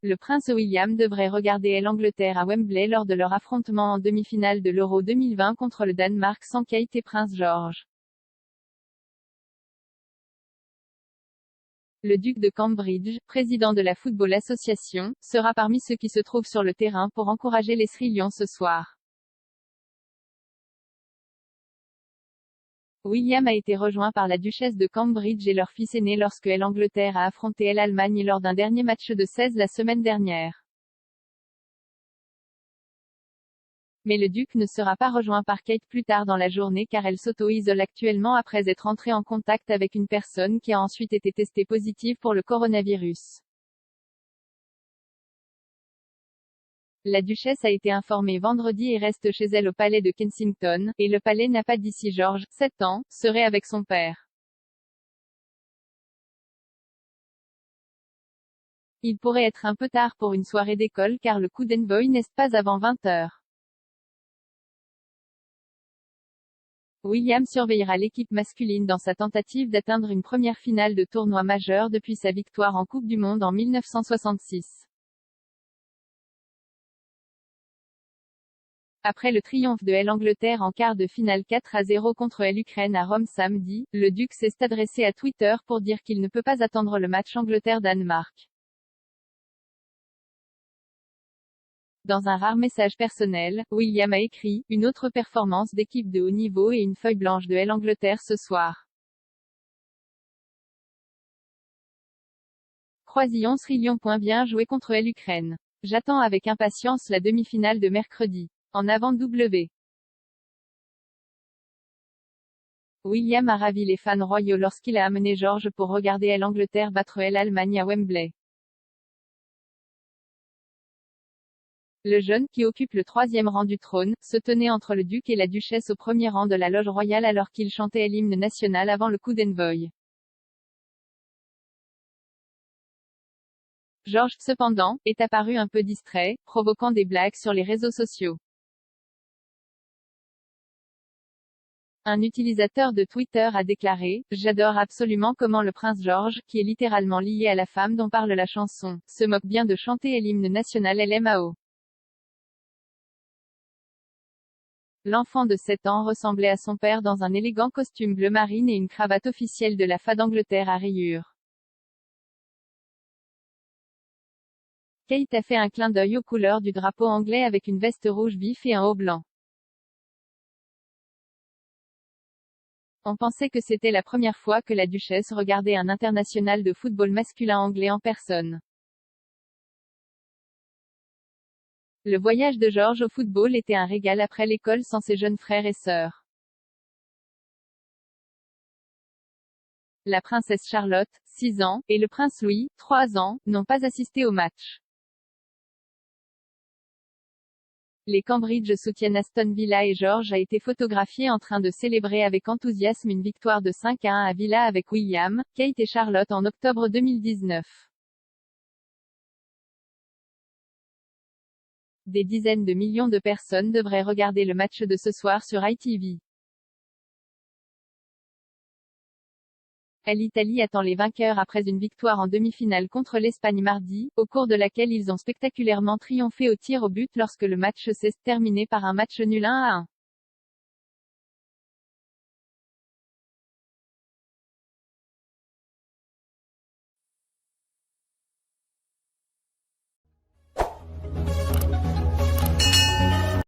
le prince William devrait regarder l'Angleterre à Wembley lors de leur affrontement en demi-finale de l'Euro 2020 contre le Danemark sans Kate et prince George. Le duc de Cambridge, président de la Football Association, sera parmi ceux qui se trouvent sur le terrain pour encourager les Sri Lions ce soir. William a été rejoint par la duchesse de Cambridge et leur fils aîné lorsque l'Angleterre a affronté l'Allemagne lors d'un dernier match de 16 la semaine dernière. Mais le duc ne sera pas rejoint par Kate plus tard dans la journée car elle s'auto-isole actuellement après être entrée en contact avec une personne qui a ensuite été testée positive pour le coronavirus. La duchesse a été informée vendredi et reste chez elle au palais de Kensington, et le palais n'a pas dit si George, 7 ans, serait avec son père. Il pourrait être un peu tard pour une soirée d'école car le coup d'envoi n'est pas avant 20 h. William surveillera l'équipe masculine dans sa tentative d'atteindre une première finale de tournoi majeur depuis sa victoire en Coupe du Monde en 1966. Après le triomphe de l'Angleterre en quart de finale 4-0 contre l'Ukraine à Rome samedi, le duc s'est adressé à Twitter pour dire qu'il ne peut pas attendre le match Angleterre-Danemark. Dans un rare message personnel, William a écrit « Une autre performance d'équipe de haut niveau et une feuille blanche de l'Angleterre ce soir. Croisillon Sri Lions. Bien joué contre l'Ukraine. J'attends avec impatience la demi-finale de mercredi. En avant W. William a ravi les fans royaux lorsqu'il a amené George pour regarder l'Angleterre battre l'Allemagne à Wembley. Le jeune, qui occupe le 3e rang du trône, se tenait entre le duc et la duchesse au premier rang de la loge royale alors qu'il chantait l'hymne national avant le coup d'envoi. George, cependant, est apparu un peu distrait, provoquant des blagues sur les réseaux sociaux. Un utilisateur de Twitter a déclaré « J'adore absolument comment le prince George, qui est littéralement lié à la femme dont parle la chanson, se moque bien de chanter l'hymne national LMAO. » L'enfant de 7 ans ressemblait à son père dans un élégant costume bleu marine et une cravate officielle de la FA d'Angleterre à rayures. Kate a fait un clin d'œil aux couleurs du drapeau anglais avec une veste rouge vif et un haut blanc. On pensait que c'était la première fois que la duchesse regardait un international de football masculin anglais en personne. Le voyage de George au football était un régal après l'école sans ses jeunes frères et sœurs. La princesse Charlotte, 6 ans, et le prince Louis, 3 ans, n'ont pas assisté au match. Les Cambridge soutiennent Aston Villa et George a été photographié en train de célébrer avec enthousiasme une victoire de 5-1 à Villa avec William, Kate et Charlotte en octobre 2019. Des dizaines de millions de personnes devraient regarder le match de ce soir sur ITV. L'Italie attend les vainqueurs après une victoire en demi-finale contre l'Espagne mardi, au cours de laquelle ils ont spectaculairement triomphé au tir au but lorsque le match s'est terminé par un match nul 1-1.